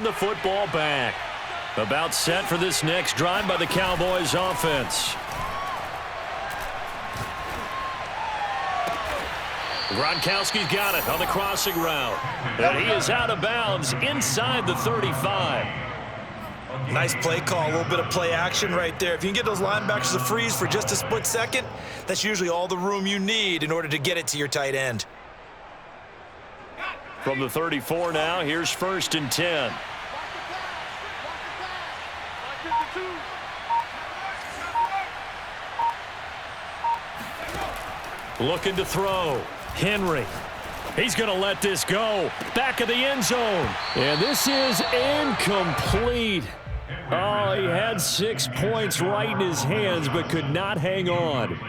The football back. About set for this next drive by the Cowboys offense. Gronkowski's got it on the crossing route. And he is out of bounds inside the 35. Nice play call, a little bit of play action right there. If you can get those linebackers to freeze for just a split second, that's usually all the room you need in order to get it to your tight end. From the 34 now, here's 1st and 10. Looking to throw. Henry. He's going to let this go. Back of the end zone. And this is incomplete. Oh, he had 6 points right in his hands, but could not hang on.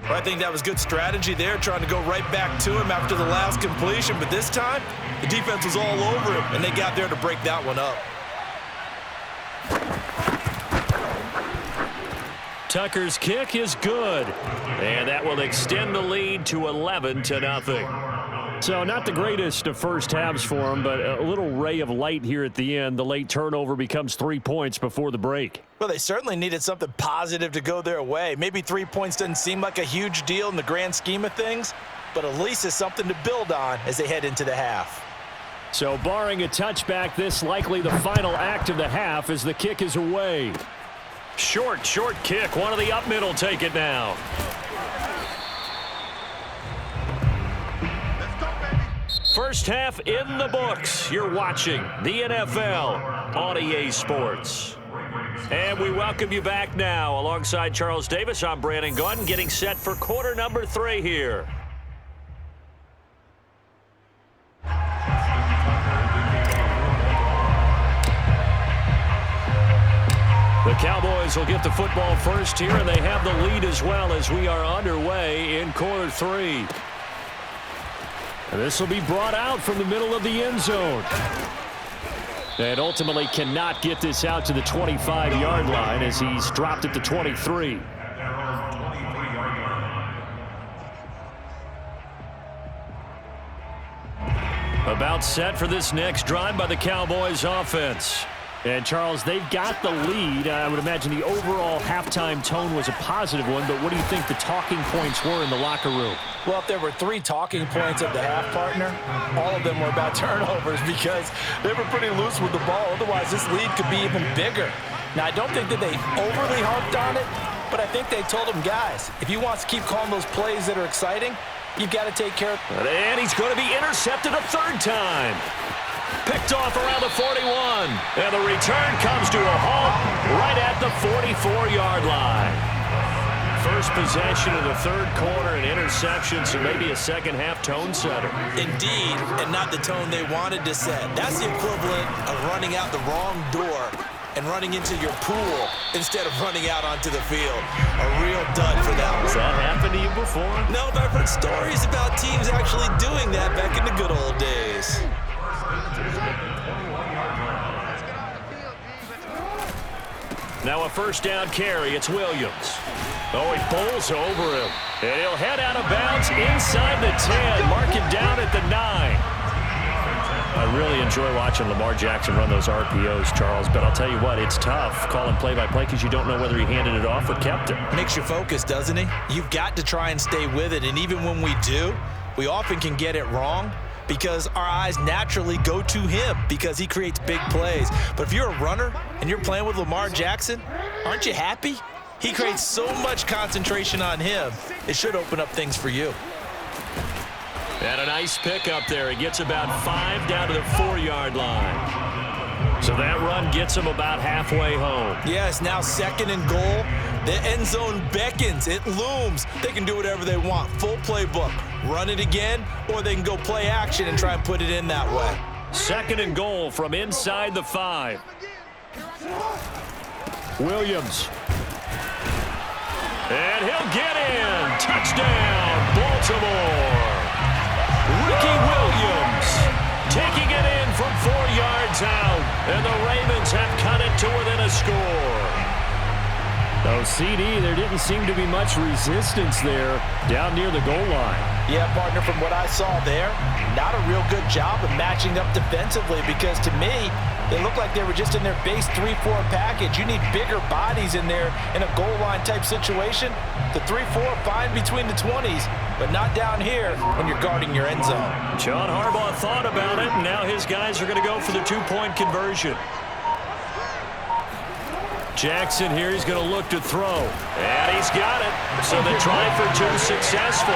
Well, I think that was good strategy there, trying to go right back to him after the last completion. But this time, the defense was all over him, and they got there to break that one up. Tucker's kick is good. And that will extend the lead to 11-0. So not the greatest of first halves for him, but a little ray of light here at the end. The late turnover becomes 3 points before the break. Well, they certainly needed something positive to go their way. Maybe 3 points doesn't seem like a huge deal in the grand scheme of things, but at least it's something to build on as they head into the half. So barring a touchback, this likely the final act of the half as the kick is away. Short kick. One of the up middle take it now. First half in the books. You're watching the NFL on EA Sports. And we welcome you back now. Alongside Charles Davis, I'm Brandon Gaudin, getting set for quarter number 3 here. The Cowboys will get the football first here, and they have the lead as well as we are underway in quarter 3. And this will be brought out from the middle of the end zone. And ultimately cannot get this out to the 25-yard line as he's dropped at the 23. About set for this next drive by the Cowboys offense. And, Charles, they've got the lead. I would imagine the overall halftime tone was a positive one, but what do you think the talking points were in the locker room? Well, if there were 3 talking points at the half, partner, all of them were about turnovers because they were pretty loose with the ball. Otherwise, this lead could be even bigger. Now, I don't think that they overly harped on it, but I think they told them, guys, if you want to keep calling those plays that are exciting, you've got to take care of it. And he's going to be intercepted a 3rd time. Picked off around the 41. And the return comes to a halt right at the 44-yard line. First possession of the 3rd quarter, an interception, so maybe a second-half tone setter. Indeed, and not the tone they wanted to set. That's the equivalent of running out the wrong door and running into your pool instead of running out onto the field. A real dud for that one. Has that happened to you before? No, but I've heard stories about teams actually doing that back in the good old days. Now a first down carry. It's Williams. Oh, he bowls over him. And he'll head out of bounds inside the 10. Mark him down at the 9. I really enjoy watching Lamar Jackson run those RPOs, Charles, but I'll tell you what, it's tough calling play-by-play because you don't know whether he handed it off or kept it. Makes you focus, doesn't he? You've got to try and stay with it, and even when we do, we often can get it wrong because our eyes naturally go to him because he creates big plays. But if you're a runner and you're playing with Lamar Jackson, aren't you happy? He creates so much concentration on him, it should open up things for you. And a nice pick up there. He gets about 5 down to the 4-yard line. So that run gets him about halfway home. Yeah, it's now 2nd and goal. The end zone beckons. It looms. They can do whatever they want. Full playbook. Run it again, or they can go play action and try and put it in that way. 2nd and goal from inside the 5. Williams. And he'll get in. Touchdown, Baltimore. Ricky Williams taking it in from 4 yards out. And the Ravens have cut it to within a score. Oh, CD, there didn't seem to be much resistance there down near the goal line. Yeah, partner, from what I saw there, not a real good job of matching up defensively because to me, They looked like they were just in their base 3-4 package. You need bigger bodies in there in a goal line type situation. The 3-4, fine between the 20s, but not down here when you're guarding your end zone. John Harbaugh thought about it, and now his guys are going to go for the 2-point conversion. Jackson here, he's going to look to throw. And he's got it. So the try for two successful.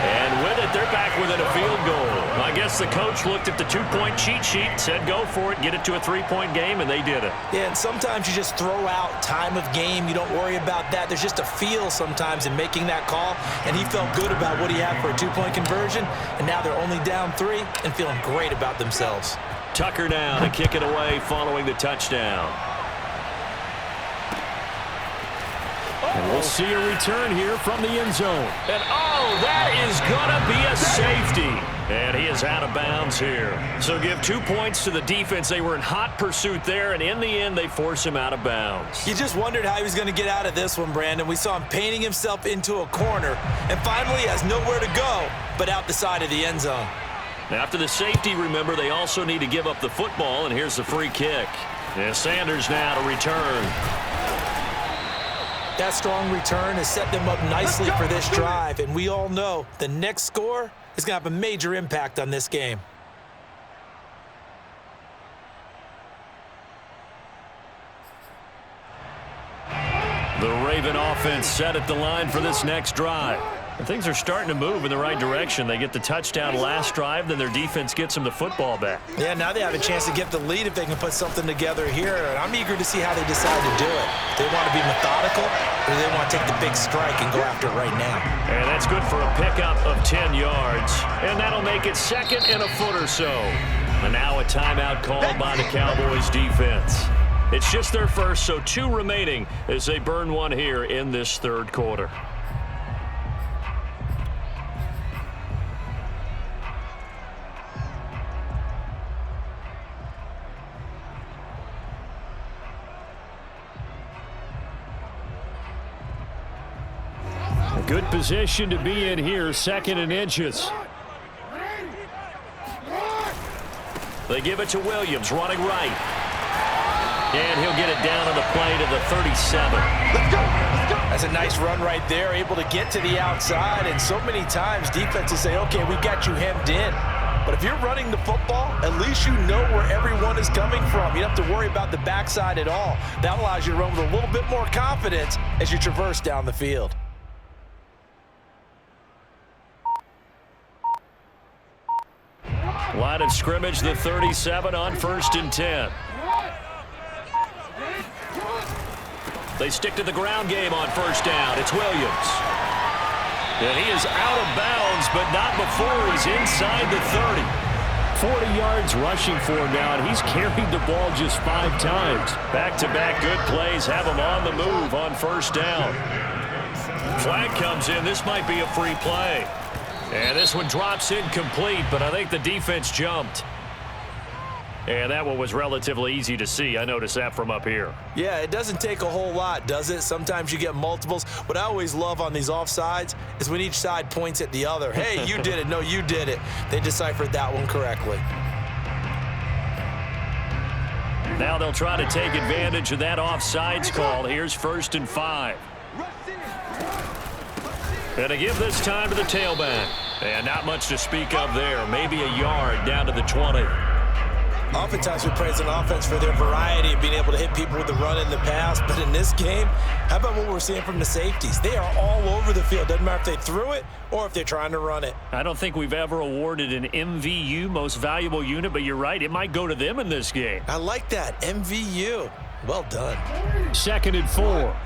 And with it, they're back within a field goal. I guess the coach looked at the 2-point cheat sheet, said go for it, get it to a 3-point game, and they did it. Yeah, and sometimes you just throw out time of game. You don't worry about that. There's just a feel sometimes in making that call, and he felt good about what he had for a 2-point conversion, and now they're only down 3 and feeling great about themselves. Tucker now to kick it away following the touchdown. And we'll see a return here from the end zone. And, oh, that is going to be a safety. And he is out of bounds here. So give 2 points to the defense. They were in hot pursuit there, and in the end, they force him out of bounds. You just wondered how he was going to get out of this one, Brandon. We saw him painting himself into a corner, and finally has nowhere to go but out the side of the end zone. After the safety, remember, they also need to give up the football, and here's the free kick. And Sanders now to return. That strong return has set them up nicely for this drive, and we all know the next score is going to have a major impact on this game. The Raven offense set at the line for this next drive. And things are starting to move in the right direction. They get the touchdown last drive, then their defense gets them the football back. Yeah, now they have a chance to get the lead if they can put something together here, and I'm eager to see how they decide to do it. Do they want to be methodical, or do they want to take the big strike and go after it right now? And that's good for a pickup of 10 yards. And that'll make it 2nd and a foot or so. And now a timeout called by the Cowboys defense. It's just their first, so 2 remaining as they burn one here in this 3rd quarter. Good position to be in here, 2nd and inches. They give it to Williams, running right. And he'll get it down on the play to the 37. That's a nice run right there, able to get to the outside, and so many times defenses say, okay, we got you hemmed in. But if you're running the football, at least you know where everyone is coming from. You don't have to worry about the backside at all. That allows you to run with a little bit more confidence as you traverse down the field. Line of scrimmage, the 37 on 1st and 10. They stick to the ground game on 1st down. It's Williams. And he is out of bounds, but not before he's inside the 30. 40 yards rushing for him now, and he's carried the ball just 5 times. Back-to-back good plays have him on the move on 1st down. Flag comes in. This might be a free play. And this one drops incomplete, but I think the defense jumped. And that one was relatively easy to see. I noticed that from up here. Yeah, it doesn't take a whole lot, does it? Sometimes you get multiples. What I always love on these offsides is when each side points at the other. Hey, you did it. No, you did it. They deciphered that one correctly. Now they'll try to take advantage of that offsides call. Here's 1st and 5. And to give this time to the tailback. And not much to speak of there. Maybe a yard down to the 20. Oftentimes we praise an offense for their variety of being able to hit people with the run in the pass. But in this game, how about what we're seeing from the safeties? They are all over the field. Doesn't matter if they threw it or if they're trying to run it. I don't think we've ever awarded an MVU, most valuable unit, but you're right. It might go to them in this game. I like that. MVU. Well done. 2nd and 4.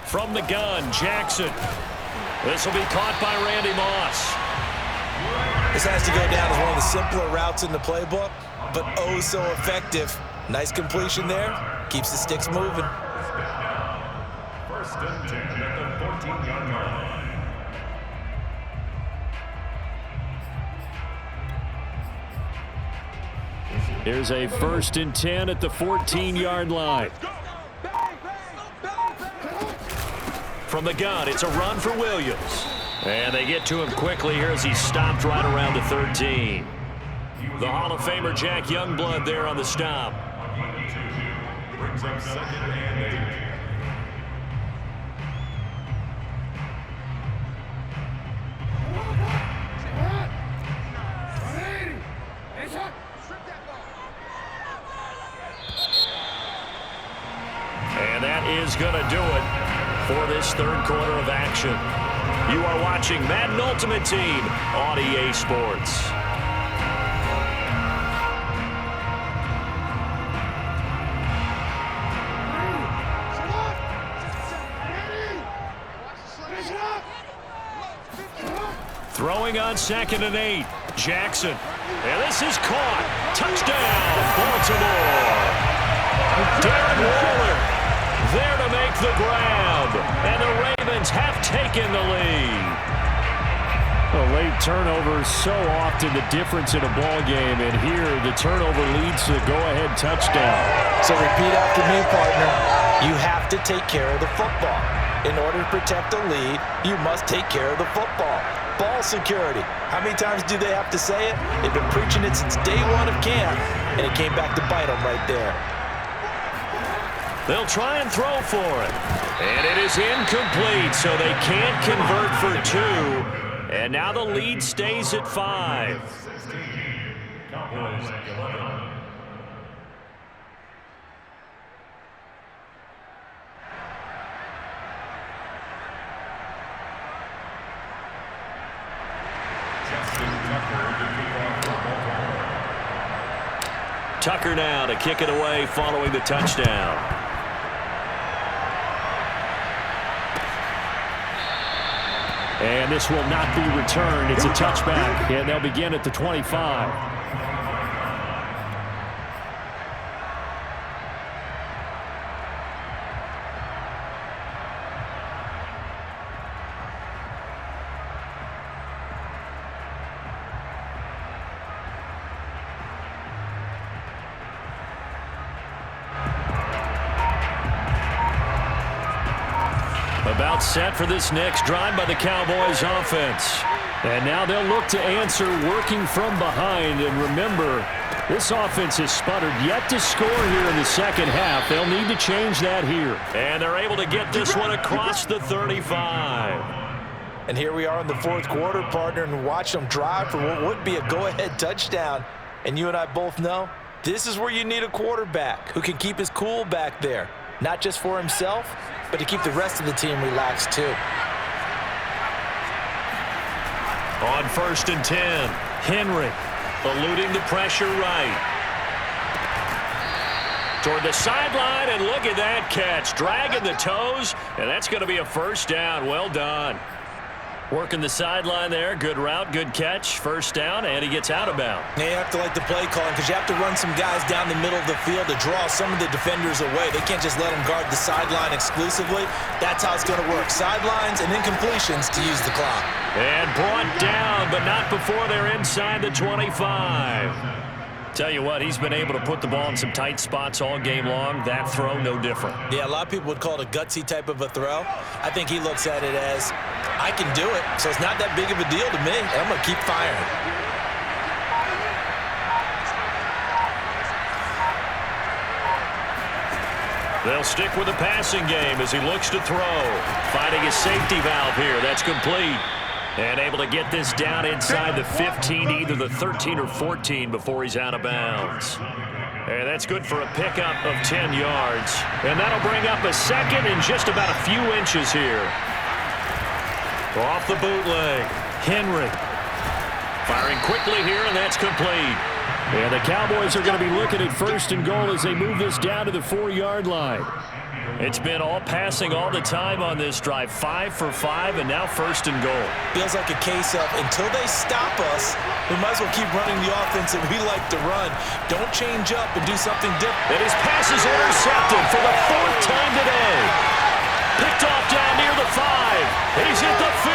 From the gun, Jackson. This will be caught by Randy Moss. This has to go down as one of the simpler routes in the playbook, but oh so effective. Nice completion there. Keeps the sticks moving. 1st and 10 at the 14-yard line. Here's a 1st and 10 at the 14-yard line. From the gun, it's a run for Williams. And they get to him quickly here as he's stopped right around the 13. The Hall of Famer Jack Youngblood there on the stop. Brings up 2nd and 8. And that is going to do it for this third quarter of action. You are watching Madden Ultimate Team on EA Sports. Throwing on 2nd and 8. Jackson. And this is caught. Touchdown, Baltimore. Darren Waller there to make the grab. And the Ravens have taken the lead. A late turnover is so often the difference in a ball game. And here, the turnover leads to the go-ahead touchdown. So repeat after me, partner. You have to take care of the football. In order to protect the lead, you must take care of the football. Ball security. How many times do they have to say it? They've been preaching it since day one of camp, and it came back to bite them right there. They'll try and throw for it. And it is incomplete, so they can't convert for 2. And now the lead stays at 5. Cowboys 11. Tucker now to kick it away following the touchdown. And this will not be returned. It's a touchback, and they'll begin at the 25. About set for this next drive by the Cowboys offense. And now they'll look to answer working from behind. And remember, this offense has sputtered yet to score here in the second half. They'll need to change that here. And they're able to get this one across the 35. And here we are in the fourth quarter, partner, and watch them drive for what would be a go-ahead touchdown. And you and I both know this is where you need a quarterback who can keep his cool back there. Not just for himself, but to keep the rest of the team relaxed too. On 1st and 10, Henry eluding the pressure right. Toward the sideline, and look at that catch. Dragging the toes, and that's going to be a first down. Well done. Working the sideline there. Good route, good catch. First down, and he gets out of bounds. Now you have to like the play calling because you have to run some guys down the middle of the field to draw some of the defenders away. They can't just let them guard the sideline exclusively. That's how it's going to work. Sidelines and incompletions to use the clock. And brought down, but not before they're inside the 25. Tell you what, he's been able to put the ball in some tight spots all game long. That throw, no different. Yeah, a lot of people would call it a gutsy type of a throw. I think he looks at it as, I can do it, so it's not that big of a deal to me, and I'm going to keep firing. They'll stick with the passing game as he looks to throw. Finding his safety valve here. That's complete. And able to get this down inside the 15, either the 13 or 14 before he's out of bounds. And that's good for a pickup of 10 yards. And that'll bring up a second and just about a few inches here. Off the bootleg, Henry. Firing quickly here, and that's complete. And the Cowboys are going to be looking at 1st and goal as they move this down to the 4-yard line. It's been all passing all the time on this drive. 5 for 5, and now 1st and goal. Feels like a case of until they stop us, we might as well keep running the offense that we like to run. Don't change up and do something different. And his pass is intercepted for the 4th time today. Picked off down near the 5. He's hit the 50.